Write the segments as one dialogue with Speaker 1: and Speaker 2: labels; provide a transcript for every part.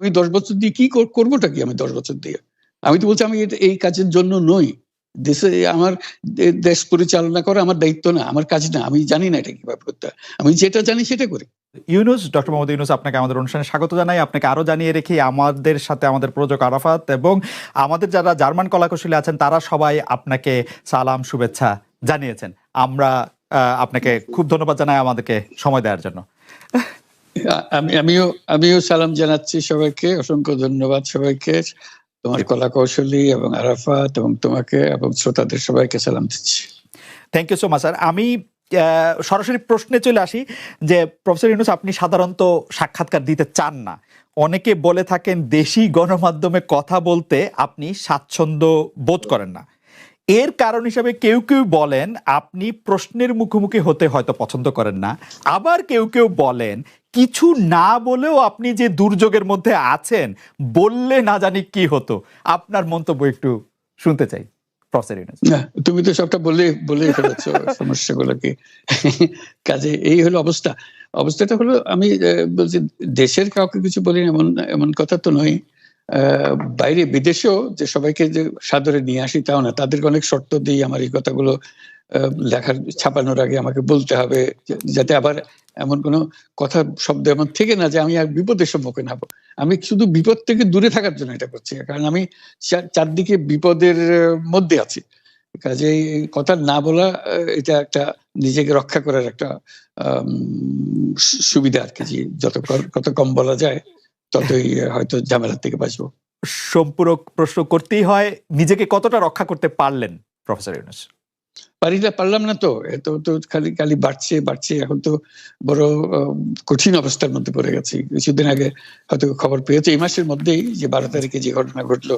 Speaker 1: আমি 10 বছর দিয়ে কি করবোটা কি আমি 10 বছর দিয়ে? আমি তো বলছি আমি এই কাজের জন্য নই। দেশে আমার দেশ পরিচালনা করা আমার দায়িত্ব না, আমার কাজ না। আমি জানি না এটা কিভাবে করতে হয়। আমি যেটা জানি সেটা করি।
Speaker 2: ইউনূস, ডক্টর মোহাম্মদ ইউনূস, আপনাকে আমাদের অনুষ্ঠানে স্বাগত জানাই। আপনাকে আরো জানিয়ে রেখি আমাদের সাথে আমাদের প্রযোজক আরাফাত এবং আমাদের যারা জার্মান কলাকুশলী আছেন তারা সবাই আপনাকে সালাম শুভেচ্ছা জানিয়েছেন। আমরা আপনাকে খুব ধন্যবাদ জানাই আমাদেরকে সময় দেওয়ার জন্য।
Speaker 1: আমিও সালাম জানাচ্ছি সবাইকে। অসংখ্য ধন্যবাদ সবাইকে। তোমার কলাকৌশলী এবং আরাফাত এবং তোমাকে এবং শ্রোতাদের সবাইকে সালাম দিচ্ছি।
Speaker 2: Thank you so much sir. আমি সরাসরি প্রশ্নে চলে আসি যে প্রফেসর ইউনূস, আপনি সাধারণত সাক্ষাৎকার দিতে চান না। অনেকে বলে থাকেন দেশি গণমাধ্যমে কথা বলতে আপনি স্বাচ্ছন্দ্য বোধ করেন না। এর কারণ হিসাবে কেউ কেউ বলেন আপনি প্রশ্নের মুখোমুখি হতে হয়তো পছন্দ করেন না, আবার কেউ কেউ বলেন কিছু না বলেও আপনি যে দুর্যোগের মধ্যে আছেন, বললে না জানি কি হতো। আপনার মন্তব্য একটু শুনতে চাই প্রফেসর ইউনূস।
Speaker 1: না, তুমি তো সবটা বলে ফেলেছো সমস্যাগুলো কি। কাজে এই হলো অবস্থা। অবস্থাটা হলো আমি বলছি দেশের কাউকে কিছু বলি এমন কথা তো নয়। বাইরে বিদেশেও যে সবাইকে যে সাদরে নিয়ে আসি তাও না, তাদেরকে অনেক শর্ত দিই আমার এই কথাগুলো লেখার ছাপানোর আগে আমাকে বলতে হবে, যাতে আবার এমন কোনো কথা শব্দ এমন থেকে না যে আমি আর বিপদের সম্মুখীন হব। আমি শুধু বিপদ থেকে দূরে থাকার জন্য এটা করছি, কারণ আমি চারদিকে বিপদের মধ্যে আছি। কাজেই কথা না বলা এটা একটা নিজেকে রক্ষা করার একটা সুবিধা আর কি, যে কত কম বলা যায় ততই হয়তো ঝামেলার থেকে বাঁচবো।
Speaker 2: সম্পূরক প্রশ্ন করতেই হয়, নিজেকে কতটা রক্ষা করতে পারলেন প্রফেসর ইউনূস?
Speaker 1: পারলাম না তো, এত তো খালি বাড়ছে। এখন তো বড় কঠিন অবস্থার মধ্যে পড়ে গেছি। কিছুদিন আগে হয়তো খবর পেয়েছে এই মাসের মধ্যেই যে 12 তারিখে যে ঘটনা ঘটলো,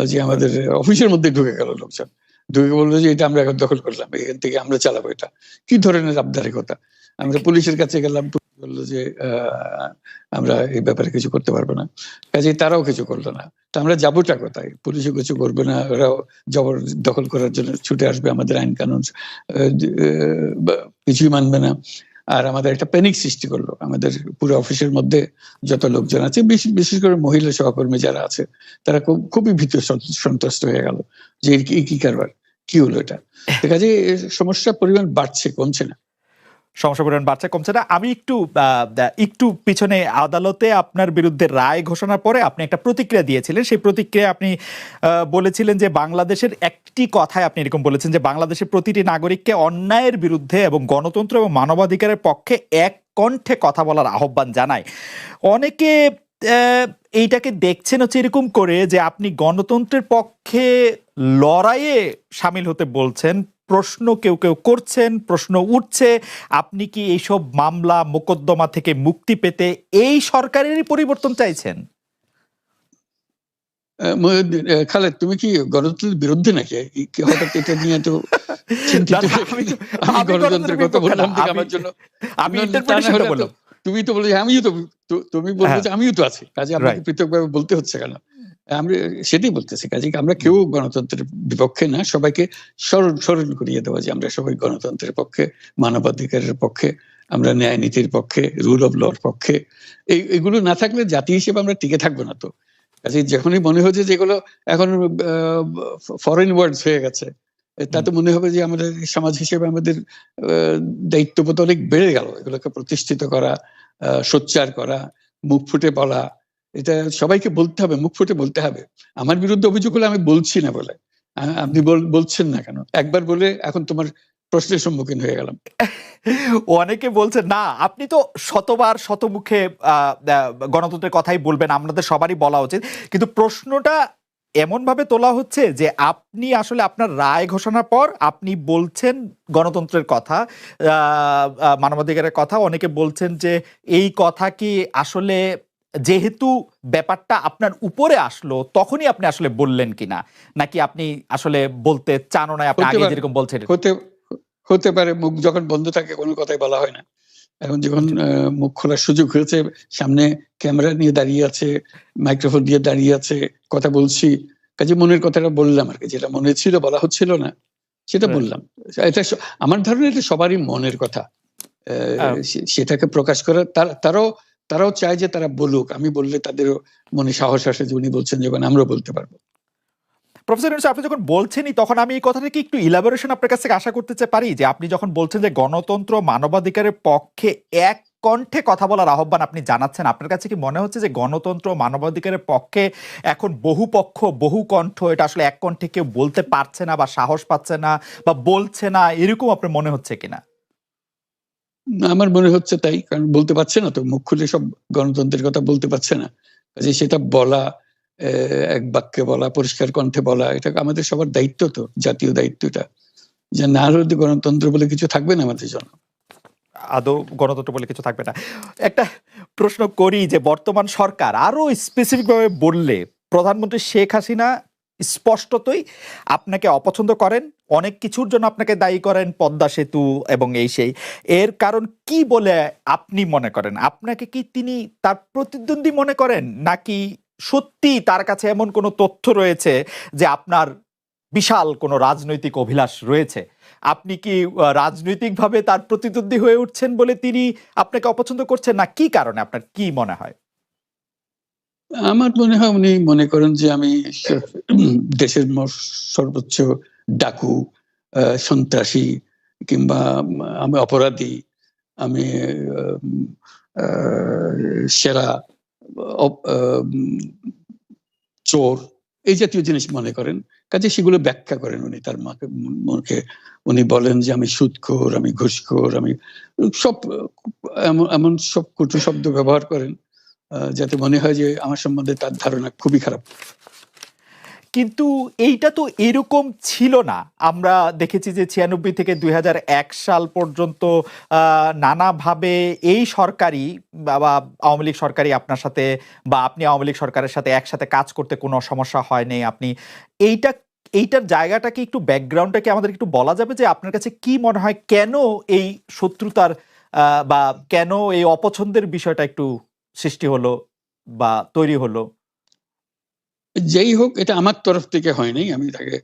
Speaker 1: যে আমাদের অফিসের মধ্যে ঢুকে গেল লোকজন, ঢুকে বললো যে এটা আমরা এখন দখল করলাম, এখান থেকে আমরা চালাবো। এটা কি ধরনের আবদারিকতা! আমরা পুলিশের কাছে গেলাম, বললো যে আমরা এই ব্যাপারে কিছু করতে পারবো না। কাজেই তারাও কিছু করলো না। তো আমরা যাবোটা কোথায়? পুলিশও কিছু করবে না, ওরাও জবর দখল করার জন্য ছুটে আসবে, আমাদের আইন কানুন কিছুই মানবে না। আর আমাদের একটা প্যানিক সৃষ্টি করলো আমাদের পুরো অফিসের মধ্যে যত লোকজন আছে, বিশেষ করে মহিলা সহকর্মী যারা আছে, তারা খুবই ভীত সন্ত্রস্ত হয়ে গেল যে কি কারবার, কি হলো এটা। কাজে সমস্যার পরিমাণ বাড়ছে, কমছে না।
Speaker 2: সমস্যা পরিমাণ বাড়ছে, কমছে না। আমি একটু পিছনে আদালতে আপনার বিরুদ্ধে রায় ঘোষণার পরে আপনি একটা প্রতিক্রিয়া দিয়েছিলেন। সেই প্রতিক্রিয়া আপনি বলেছিলেন যে বাংলাদেশের একটি কথায় আপনি এরকম বলেছেন যে বাংলাদেশের প্রতিটি নাগরিককে অন্যায়ের বিরুদ্ধে এবং গণতন্ত্র এবং মানবাধিকারের পক্ষে এক কণ্ঠে কথা বলার আহ্বান জানায়। অনেকে এইটাকে দেখছেন হচ্ছে এরকম করে যে আপনি গণতন্ত্রের পক্ষে লড়াইয়ে সামিল হতে বলছেন। প্রশ্ন কেউ করছেন, প্রশ্ন উঠছে, আপনি কি এইসব মামলা মোকদ্দমা থেকে মুক্তি পেতে এই সরকারেরই পরিবর্তন চাইছেন?
Speaker 1: খালেদ, তুমি কি গণতন্ত্রের বিরুদ্ধে নাকি? হঠাৎ এটা নিয়ে তো চিন্তিত। আমি গণতন্ত্রের কথা বললাম ঠিক আমার জন্য, তুমি তো বলে তুমি বলবো যে আমিও তো আছি, কাজে আমাকে পৃথকভাবে বলতে হচ্ছে কেন? আমরা সেটাই বলতেছি। কাজে আমরা কেউ গণতন্ত্রের বিপক্ষে না, সবাইকে স্মরণ করিয়ে দেওয়া যে আমরা সবাই গণতন্ত্রের পক্ষে, মানবাধিকারের পক্ষে, আমরা ন্যায় নীতির পক্ষে, রুল অফ লর পক্ষে। এইগুলো না থাকলে জাতি হিসেবে আমরা টিকে থাকবো না তো। কাজে যখনই মনে হচ্ছে যেগুলো এখন ফরেন ওয়ার্ডস হয়ে গেছে, তাতে মনে হবে যে আমাদের সমাজ হিসেবে আমাদের দায়িত্ববোধ অনেক বেড়ে গেল। এগুলোকে প্রতিষ্ঠিত করা, সোচ্চার করা, মুখ ফুটে বলা, এটা সবাইকে বলতে হবে, মুখ ফুটে বলতে হবে। আমার বিরুদ্ধে অভিযোগ হলে আমি বলছি না বলে, আপনি বলছেন না কেন? একবার বলে এখন তোমার প্রশ্নের সম্মুখীন হয়ে গেলাম।
Speaker 2: অনেকে বলছেন না, আপনি তো শতবার শতমুখে গণতন্ত্রের কথাই বলবেন, আমাদের সবারই বলা উচিত। কিন্তু প্রশ্নটা এমন ভাবে তোলা হচ্ছে যে আপনি আসলে আপনার রায় ঘোষণার পর আপনি বলছেন গণতন্ত্রের কথা, মানবাধিকারের কথা। অনেকে বলছেন যে এই কথা কি আসলে যেহেতু ব্যাপারটা আপনার উপরে আসলো তখনই আপনি আসলে বললেন কিনা, নাকি আপনি আসলে বলতে চান না, আপনি আগে যেরকম বলছেন?
Speaker 1: হতে পারে, মুখ যখন বন্ধ থাকে কোনো কথাই বলা হয় না। এখন যখন মুখ খোলার সুযোগ হয়েছে, সামনে ক্যামেরা নিয়ে দাঁড়িয়ে আছে, মাইক্রোফোন দিয়ে দাঁড়িয়ে আছে, কথা বলছি, কাজে মনের কথাটা বললাম আর কি। যেটা মনে ছিল বলা হচ্ছিল না সেটা বললাম। এটা আমার ধারণা এটা সবারই মনের কথা, সেটাকে প্রকাশ করা, তারাও তারাও চায় যে তারা বলুক, আমি বললে তাদেরও মনে সাহস আসে যে উনি বলছেন যখন আমরাও বলতে পারবো।
Speaker 2: প্রফেসর ইউনূস, আপনি যখন বলছেনই তখন আমি এই কথাটাকে একটু ইলাবোরেশন আপনার কাছ থেকে আশা করতে পারি, যে আপনি যখন বলছেন যে গণতন্ত্র মানবাধিকারের পক্ষে এক কণ্ঠে কথা বলার আহ্বান আপনি জানাচ্ছেন, আপনার কাছে কি মনে হচ্ছে যে গণতন্ত্র মানবাধিকারের পক্ষে এখন বহু পক্ষ বহু কণ্ঠ, এটা আসলে এক কণ্ঠে কেউ বলতে পারছে না বা সাহস পাচ্ছে না বা বলছে না, এরকম আপনার মনে হচ্ছে কিনা?
Speaker 1: আমার মনে হচ্ছে তাই, কারণ বলতে পারছে না তো, মুখ খুলে সব গণতন্ত্রের কথা বলতে পারছে না, কাজে সেটা বলা, এক বাক্যে বলা, পরিষ্কার কণ্ঠে বলা, এটা আমাদের সবার দায়িত্ব, তো জাতীয় দায়িত্ব এটা, যে না হলে গণতন্ত্র বলে কিছু থাকবে না আমাদের জন্য।
Speaker 2: আদৌ গণতন্ত্র বলে কিছু থাকবে না। একটা প্রশ্ন করি যে বর্তমান সরকার আরো স্পেসিফিক ভাবে বললে প্রধানমন্ত্রী শেখ হাসিনা স্পষ্টতই আপনাকে অপছন্দ করেন, অনেক কিছুর জন্য আপনাকে দায়ী করেন, পদ্মা সেতু এবং এই সেই। এর কারণ কি বলে আপনি মনে করেন? আপনাকে কি তিনি তার প্রতিদ্বন্দ্বী মনে করেন, নাকি সত্যি তার কাছে এমন কোনো তথ্য রয়েছে যে আপনার বিশাল কোনো রাজনৈতিক অভিলাষ রয়েছে? আপনি কি রাজনৈতিকভাবে তার প্রতিদ্বন্দ্বী হয়ে উঠছেন বলে তিনি আপনাকে অপছন্দ করছেন, না কি কারণে, আপনার কি মনে হয়?
Speaker 1: আমার মনে হয় উনি মনে করেন যে আমি দেশের সর্বোচ্চ ডাকু, সন্ত্রাসী, কিংবা আমি অপরাধী, আমি সেরা চোর, এই জাতীয় জিনিস মনে করেন। কাজে সেগুলো ব্যাখ্যা করেন উনি তার মুখে। উনি বলেন যে আমি সুদখোর, আমি ঘুষখোর, আমি সব এমন সব কটু শব্দ ব্যবহার করেন, যাতে মনে হয় যে আমার সম্বন্ধে তার ধারণা খুবই খারাপ।
Speaker 2: কিন্তু এইটা তো এরকম ছিল না। আমরা দেখেছি যে ৯৬ থেকে ২০০১ সাল পর্যন্ত নানাভাবে এই সরকারই বা আওয়ামী লীগ সরকারই আপনার সাথে, বা আপনি আওয়ামী লীগ সরকারের সাথে একসাথে কাজ করতে কোনো সমস্যা হয়নি। আপনি এইটা এইটার জায়গাটা কি একটু, ব্যাকগ্রাউন্ডটা কি আমাদের একটু বলা যাবে, যে আপনার কাছে কি মনে হয় কেন এই শত্রুতার বা কেন এই অপছন্দের বিষয়টা একটু সৃষ্টি হলো বা তৈরি হলো?
Speaker 1: যেই হোক, এটা আমার তরফ থেকে হয়নি। আমি তাকে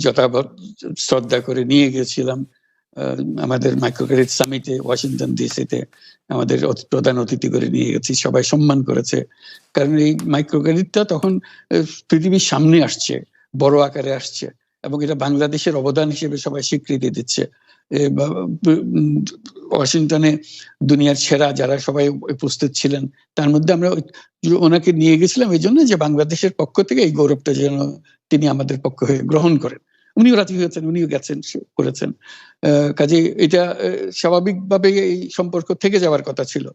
Speaker 1: যথাযথ শ্রদ্ধা করে নিয়ে গেছিলাম আমাদের মাইক্রো ক্রেডিট সামিটে ওয়াশিংটন ডিসিতে। আমাদের প্রধান অতিথি করে নিয়ে গেছি, সবাই সম্মান করেছে। কারণ এই মাইক্রো ক্রেডিটটা তখন পৃথিবীর সামনে আসছে, বড় আকারে আসছে, এবং এটা বাংলাদেশের অবদান হিসেবে সবাই স্বীকৃতি দিচ্ছে। ওয়াশিংটনে দুনিয়ার সেরা যারা সবাই উপস্থিত ছিলেন, তার মধ্যে আমরা ওনাকে নিয়ে গেছিলাম এই জন্য যে বাংলাদেশের পক্ষ থেকে এই গৌরবটা যেন তিনি আমাদের পক্ষ হয়ে গ্রহণ করেন। উনিও রাজি হয়েছেন, উনিও গেছেন, করেছেন। কাজে এটা স্বাভাবিকভাবে এই সম্পর্ক থেকে যাওয়ার কথা ছিল,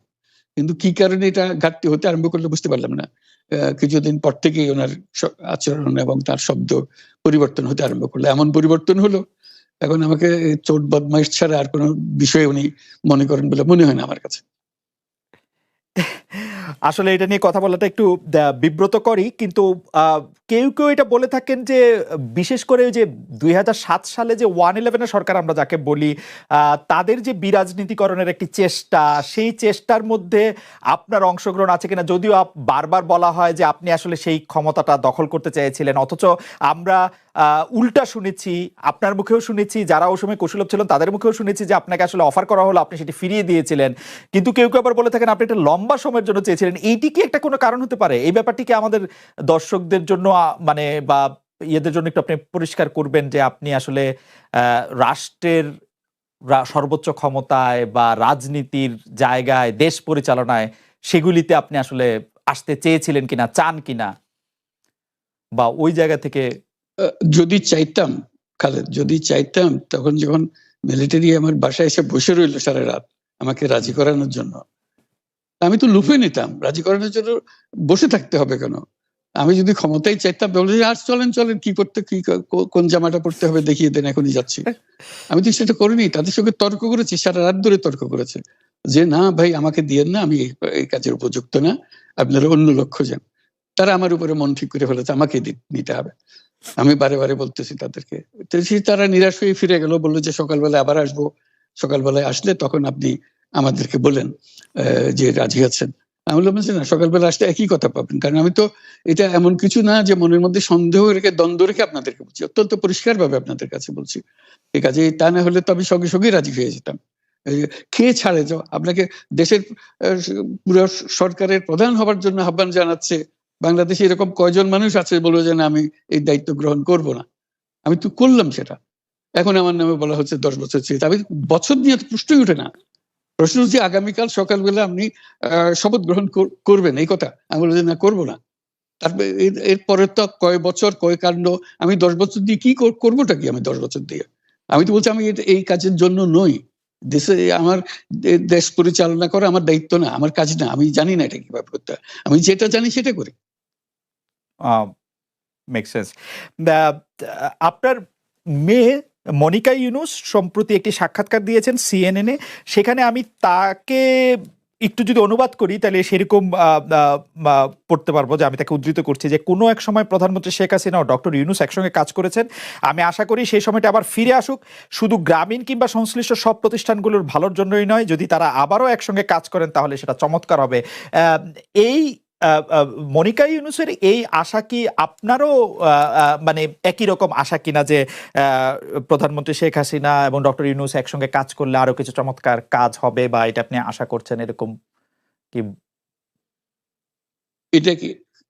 Speaker 1: কিন্তু কি কারণে এটা ঘাটতি হতে আরম্ভ করলো বুঝতে পারলাম না। কিছুদিন পর থেকেই ওনার আচরণ এবং তার শব্দ পরিবর্তন হতে আরম্ভ করলো। এমন পরিবর্তন হলো, এখন আমাকে চোট বদমাইশ ছাড়া আর কোনো বিষয় উনি মনে করেন বলে মনে হয় না আমার কাছে।
Speaker 2: আসলে এটা নিয়ে কথা বলাটা একটু বিব্রতকরই, কিন্তু কেউ কেউ এটা বলে থাকেন যে বিশেষ করে ওই যে ২০০৭ সালে যে 111 এর সরকার আমরা যাকে বলি, তাদের যে বিরাজনীতিকরণের একটি চেষ্টা, সেই চেষ্টার মধ্যে আপনার অংশগ্রহণ আছে কিনা? যদিও বারবার বলা হয় যে আপনি আসলে সেই ক্ষমতাটা দখল করতে চেয়েছিলেন, অথচ আমরা উল্টা শুনেছি, আপনার মুখেও শুনেছি, যারা ওই সময় কুশলভ ছিলেন তাদের মুখেও শুনেছি যে আপনাকে আসলে অফার করা হলো, আপনি সেটি ফিরিয়ে দিয়েছিলেন। কিন্তু কেউ কেউ আবার বলে থাকেন আপনি একটা লম্বা সময়ের জন্য চেয়েছিলেন। এইটি কি একটা কোনো কারণ হতে পারে? এই ব্যাপারটি কি আমাদের দর্শকদের জন্য মানে বা ইয়েদের জন্য একটু আপনি পরিষ্কার করবেন, যে আপনি আসলে রাষ্ট্রের সর্বোচ্চ ক্ষমতায় বা রাজনীতির জায়গায়, দেশ পরিচালনায়, সেগুলিতে আপনি আসলে আসতে চেয়েছিলেন কিনা, চান কিনা, বা ওই জায়গা থেকে?
Speaker 1: যদি চাইতাম, খালেদ, যদি চাইতাম, তখন যখন মিলিটারি আমার বাসায় এসে বসে রইল সারা রাত আমাকে রাজি করানোর জন্য, আমি তো লুফে নিতাম। রাজি করানোর জন্য বসে থাকতে হবে কেন? আমি যদি ক্ষমতাই চাইতাম, বলে যে আজ চলেন চলেন, কি করতে, কি কোন জামাটা পড়তে হবে দেখিয়ে দেন, এখনই যাচ্ছি। আমি তো সেটা করিনি। তাদের সঙ্গে তর্ক করেছি, সারা রাত ধরে তর্ক করেছে যে না ভাই, আমাকে দিয়েন না, আমি এই কাজের উপযুক্ত না, আপনারা অন্য লক্ষ্য যান। তারা আমার উপরে মন ঠিক করে ফেলেছে আমাকে নিতে হবে। আমি বারে বারে বলতেছি তাদেরকে, তারা নিরাশ হয়ে ফিরে গেল, বললো যে সকালবেলায় আবার আসবো, সকালবেলায় আসলে তখন আপনি আমাদেরকে বলেন যে রাজি আছেন। আমি বললাম যে না, সকালবেলা আসলে একই কথা পাবেন, কারণ আমি তো এটা এমন কিছু না যে মনের মধ্যে সন্দেহ রেখে, দ্বন্দ্ব রেখে আপনাদেরকে বলছি, অত্যন্ত পরিষ্কার ভাবে আপনাদের কাছে বলছি। ঠিক আছে, তা না হলে তো আমি সঙ্গে সঙ্গেই রাজি হয়ে যেতাম। কে ছাড়ে যে আপনাকে দেশের পুরো সরকারের প্রধান হবার জন্য আহ্বান জানাচ্ছে, বাংলাদেশে এরকম কয়জন মানুষ আছে বলবো যে না আমি এই দায়িত্ব গ্রহণ করব না, আমি তো করলাম সেটা, এখন আমার নামে বলা হচ্ছে 10 বছর চেয়ে, আমি বছর নিয়ে তো প্রশ্নই উঠে না। প্রশ্ন হচ্ছে আগামীকাল সকালবেলা আপনি শপথ গ্রহণ করবেন এই কথা, আমি বলবো যে না করবো না। তারপরে এরপরে তো কয় বছর কয় কাণ্ড, আমি 10 বছর দিয়ে কি করবোটা কি, আমি 10 বছর দিয়ে, আমি তো বলছি আমি এই কাজের জন্য নই, দেশে আমার দেশ পরিচালনা করা আমার দায়িত্ব না, আমার কাজ না, আমি জানি না এটা কিভাবে করতে হয়, আমি যেটা জানি সেটা করি।
Speaker 2: Make sense. আপনার মেয়ে মনিকা ইউনুস সম্প্রতি একটি সাক্ষাৎকার দিয়েছেন সিএনএন-এ, সেখানে আমি তাকে একটু যদি অনুবাদ করি তাহলে সেরকম পড়তে পারবো, যে আমি তাকে উদ্ধৃত করছি যে কোনো এক সময় প্রধানমন্ত্রী শেখ হাসিনা ও ডক্টর ইউনুস একসঙ্গে কাজ করেছেন, আমি আশা করি সেই সময়টা আবার ফিরে আসুক, শুধু গ্রামীণ কিংবা সংশ্লিষ্ট সব প্রতিষ্ঠানগুলোর ভালোর জন্যই নয়, যদি তারা আবারও একসঙ্গে কাজ করেন তাহলে সেটা চমৎকার হবে। এই মনিকা ইউনুসের এই আশা কি আপনারও মানে একই রকম আশা কিনা, যে প্রধানমন্ত্রী শেখ হাসিনা এবং ডক্টর ইউনুস একসঙ্গে কাজ করলে আরো কিছু চমৎকার কাজ হবে, বা এটা আপনি আশা করছেন এরকম কি?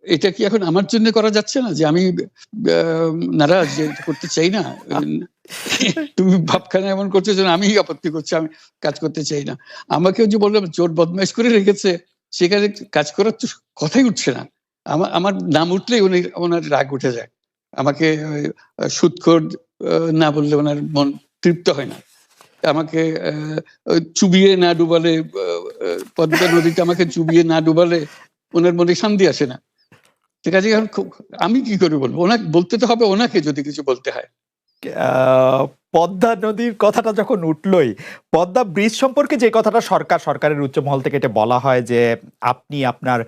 Speaker 1: এটা কি এখন আমার জন্য করা যাচ্ছে না, যে আমি নারাজ, যে করতে চাই না? তুমি ভাবখানা এমন করছো যে আমি আপত্তি করছি, আমি কাজ করতে চাই না। আমাকে যে বললাম চোর বদমাইশ করে রেখেছে, সেখানে কাজ করার তো কথাই উঠছে না। আমার নাম উঠলেই ওনার রাগ উঠে যায়, আমাকে সুদখোর না বললে ওনার মন তৃপ্ত হয় না, আমাকে চুবিয়ে না ডুবালে, পদ্মা নদীতে আমাকে চুবিয়ে না ডুবালে ওনার মনে শান্তি আসে না। ঠিক আছে, এখন আমি কি করে বলবো, ওনাকে বলতে তো হবে, ওনাকে যদি কিছু বলতে হয়।
Speaker 2: পদ্মা নদীর কথাটা যখন উঠলই, পদ্মা ব্রিজ সম্পর্কে যে কথাটা সরকারের উচ্চ মহল থেকে এটা বলা হয় যে আপনি আপনার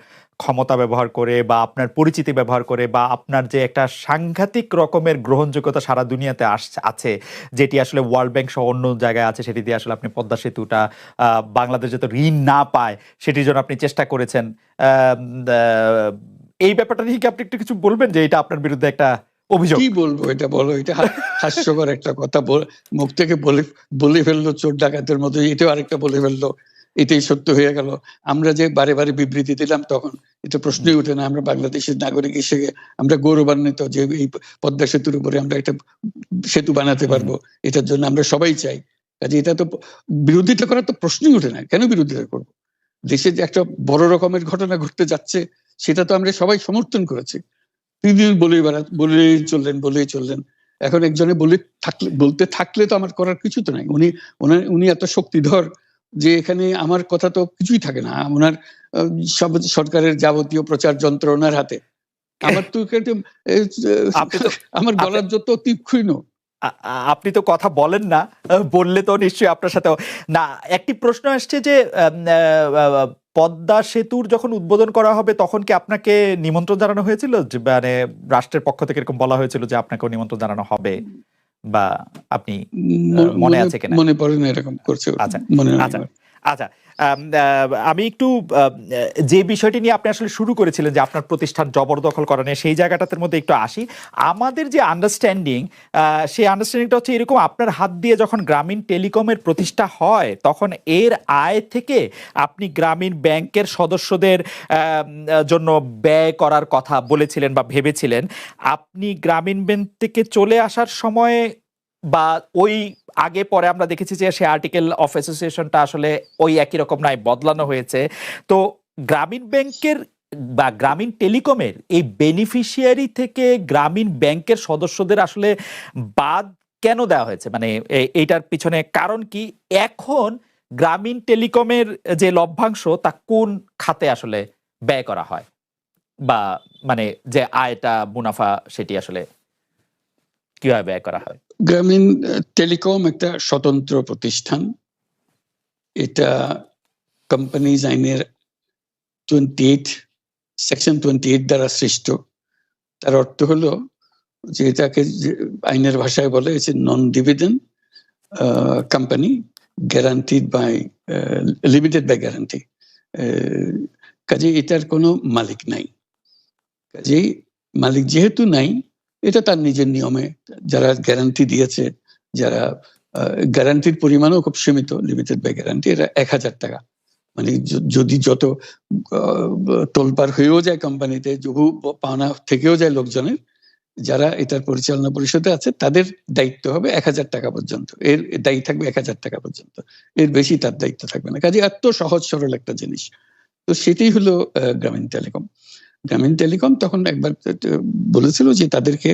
Speaker 2: ক্ষমতা ব্যবহার করে বা আপনার পরিচিতি ব্যবহার করে বা আপনার যে একটা সাংঘাতিক রকমের গ্রহণযোগ্যতা সারা দুনিয়াতে আছে, যেটি আসলে ওয়ার্ল্ড ব্যাংক সহ অন্য জায়গায় আছে, সেটি দিয়ে আসলে আপনি পদ্মা সেতুটা বাংলাদেশ যাতে ঋণ না পায় সেটির জন্য আপনি চেষ্টা করেছেন। এই ব্যাপারটা নিয়ে কি আপনি একটু কিছু বলবেন, যে এটা আপনার বিরুদ্ধে একটা অভিযোগ?
Speaker 1: কি বলবো, এটা বলো, এটা হাস্যকর একটা কথা, মুখ থেকে বলে ফেললো চোর ডাকাতের মতো, এটাও আরেকটা বলে ফেললো, এটাই সত্য হয়ে গেল। আমরা যে বারে বারে বিবৃতি দিলাম তখন এটা প্রশ্নই উঠে না, আমরা বাংলাদেশের নাগরিক হিসেবে আমরা গৌরবান্বিত যে এই পদ্মা সেতুর উপরে আমরা একটা সেতু বানাতে পারবো, এটার জন্য আমরা সবাই চাই। কাজে এটা তো বিরোধিতা করার তো প্রশ্নই উঠে না, কেন বিরোধিতা করবো? দেশে যে একটা বড় রকমের ঘটনা ঘটতে যাচ্ছে সেটা তো আমরা সবাই সমর্থন করেছি, বলেই চললেন। এখন একজনে বলতে থাকলে তো আমার করার কিছু তো নাই, উনি এত শক্তিধর যে এখানে আমার কথা তো কিছুই থাকে না, ওনার সব সরকারের যাবতীয় প্রচার যন্ত্র ওনার হাতে, আমার তো আমার গলার যত তীক্ষ্ণ।
Speaker 2: আপনি তো কথা বলেন না, বললে তো নিশ্চয়ই আপনার সাথে না। একটি প্রশ্ন আসছে যে পদ্মা সেতুর যখন উদ্বোধন করা হবে তখন কি আপনাকে নিমন্ত্রণ জানানো হয়েছিল, মানে রাষ্ট্রের পক্ষ থেকে এরকম বলা হয়েছিল যে আপনাকেও নিমন্ত্রণ জানানো হবে, বা আপনি মনে আছে কিনা?
Speaker 1: মনে পড়ে না এরকম করছে।
Speaker 2: আচ্ছা আচ্ছা, আমি একটু যে বিষয়টি নিয়ে আপনি আসলে শুরু করেছিলেন যে আপনার প্রতিষ্ঠান জবরদখল করা নিয়ে, সেই জায়গাটার মধ্যে একটু আসি। আমাদের যে আন্ডারস্ট্যান্ডিং, সেই আন্ডারস্ট্যান্ডিংটা হচ্ছে এরকম, আপনার হাত দিয়ে যখন গ্রামীণ টেলিকমের প্রতিষ্ঠা হয় তখন এর আয় থেকে আপনি গ্রামীণ ব্যাংকের সদস্যদের জন্য ব্যয় করার কথা বলেছিলেন বা ভেবেছিলেন। আপনি গ্রামীণ ব্যাংক থেকে চলে আসার সময় বা ওই আগে পরে আমরা দেখেছি যে সে আর্টিকেল অফ অ্যাসোসিয়েশনটা আসলে ওই একই রকম নাই, বদলানো হয়েছে। তো গ্রামীণ ব্যাংকের বা গ্রামীণ টেলিকমের এই বেনিফিশিয়ারি থেকে গ্রামীণ ব্যাংকের সদস্যদের আসলে বাদ কেন দেওয়া হয়েছে, মানে এইটার পিছনে কারণ কি? এখন গ্রামীণ টেলিকমের যে লভ্যাংশ তা কোন খাতে আসলে ব্যয় করা হয়, বা মানে যে আয়টা মুনাফা সেটি আসলে কিভাবে ব্যয় করা হয়?
Speaker 1: গ্রামীণ টেলিকম একটা স্বতন্ত্র প্রতিষ্ঠান, এটা কোম্পানিজ আইনের 28 সেকশন 28 দ্বারা সৃষ্ট। তার অর্থ হলো যে এটাকে আইনের ভাষায় বলে non dividend company, guaranteed by limited by guarantee. কাজে এটার কোনো মালিক নাই, কাজেই মালিক যেহেতু নাই, এটা তার নিজের নিয়মে যারা গ্যারান্টি দিয়েছে, যারা গ্যারান্টির পরিমাণও খুব সীমিত, লিমিটেড বাই গ্যারান্টি। এটা ১,০০০ টাকা। মানে যদি যত তোলপাড় হয়েও যায় কোম্পানিতে, বহু পাওনা থেকেও যায় লোকজনের, যারা এটার পরিচালনা পরিষদে আছে তাদের দায়িত্ব হবে ১,০০০ টাকা পর্যন্ত, এর দায়ী থাকবে ১,০০০ টাকা পর্যন্ত, এর বেশি তার দায়িত্ব থাকবে না। কাজে এত সহজ সরল একটা জিনিস। তো সেটাই হলো গ্রামীণ টেলিকম। গ্রামীণ টেলিকম তখন একবার বলেছিল যে তাদেরকে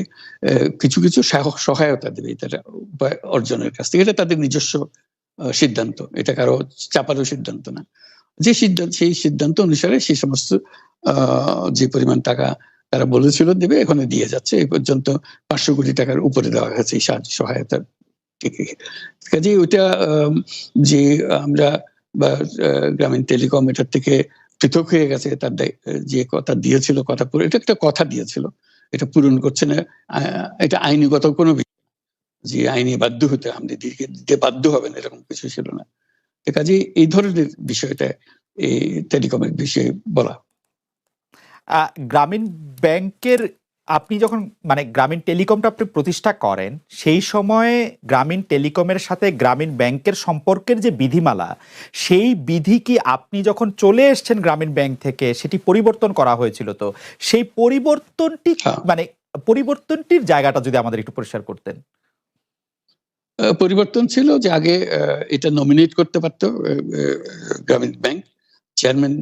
Speaker 1: কিছু কিছু সহায়তা দেবে তারা উপায় অর্জনের কাছ থেকে। এটা তাদের নিজস্ব সিদ্ধান্ত, এটা কারো চাপারও সিদ্ধান্ত না। সেই সিদ্ধান্ত অনুসারে সেই সমস্ত যে পরিমাণ টাকা তারা বলেছিল দেবে, এখানে দিয়ে যাচ্ছে। এই পর্যন্ত ৫০০ কোটি টাকার উপরে দেওয়া হয়েছে এই সাহায্য সহায়তা থেকে। কাজে ওইটা যে আমরা বা গ্রামীণ টেলিকম এটার থেকে পৃথক হয়ে গেছে, তার যে কথা দিয়েছিল, কথা পুরো, এটা একটা কথা দিয়েছিল, এটা পূরণ করছে না। এটা আইনগত কোনো যে আইনি বাধ্য হতে আপনি দিতে বাধ্য হবেন এরকম কিছু ছিল না। কাজে এই ধরনের বিষয়টা এই টেলিকমের বিষয়ে বলা।
Speaker 2: গ্রামীণ ব্যাংকের আপনি যখন মানে গ্রামীণ টেলিকমটা আপনি প্রতিষ্ঠা করেন, সেই সময়ে গ্রামীণ টেলিকমের সাথে গ্রামীণ ব্যাংকের সম্পর্কের যে বিধিমালা, সেই বিধি কি আপনি যখন চলে এসছেন গ্রামীণ ব্যাংক থেকে সেটি পরিবর্তন করা হয়েছিল? তো সেই পরিবর্তনটি মানে পরিবর্তনটির জায়গাটা যদি আমাদের একটু পরিষ্কার করতেন।
Speaker 1: পরিবর্তন ছিল যে আগে এটা নমিনেট করতে পারতো গ্রামীণ ব্যাংক, চেয়ারম্যান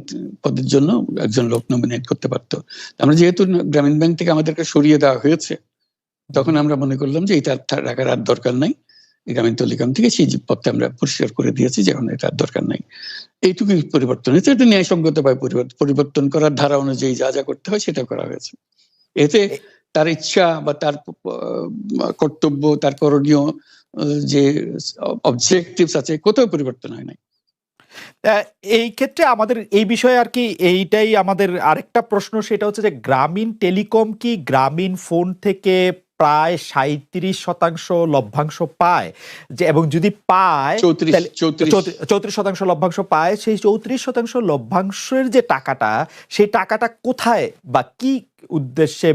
Speaker 1: পদের জন্য একজন লোক নমিনেট করতে পারতো। আমরা যেহেতু গ্রামীণ ব্যাংক থেকে আমাদেরকে সরিয়ে দেওয়া হয়েছে, তখন আমরা মনে করলাম যে এটা রাখার আর দরকার নাই। গ্রামীণ টেলিকম থেকে সেই পদটা আমরা পরিষ্কার করে দিয়েছি, যেমন এটা আর দরকার নাই। এইটুকুই পরিবর্তন হয়েছে। এটা ন্যায়সঙ্গতভাবে পরিবর্তন করার ধারা অনুযায়ী যা যা করতে হয় সেটা করা হয়েছে। এতে তার ইচ্ছা বা তার কর্তব্য, তার করণীয় যে অবজেক্টিভস আছে, কোথাও পরিবর্তন হয় নাই।
Speaker 2: এই ক্ষেত্রে আমাদের এই বিষয়ে আর কি এইটাই আমাদের আরেকটা প্রশ্ন, সেটা হচ্ছে যে গ্রামীণ টেলিকম কি গ্রামীণ ফোন থেকে প্রায় ৩৭% লভ্যাংশ পায়? যে এবং যদি পায় ৩৪% লভ্যাংশ পায়, সেই ৩৪% লভ্যাংশের যে টাকাটা, সেই টাকাটা কোথায় বা কি উদ্দেশ্যে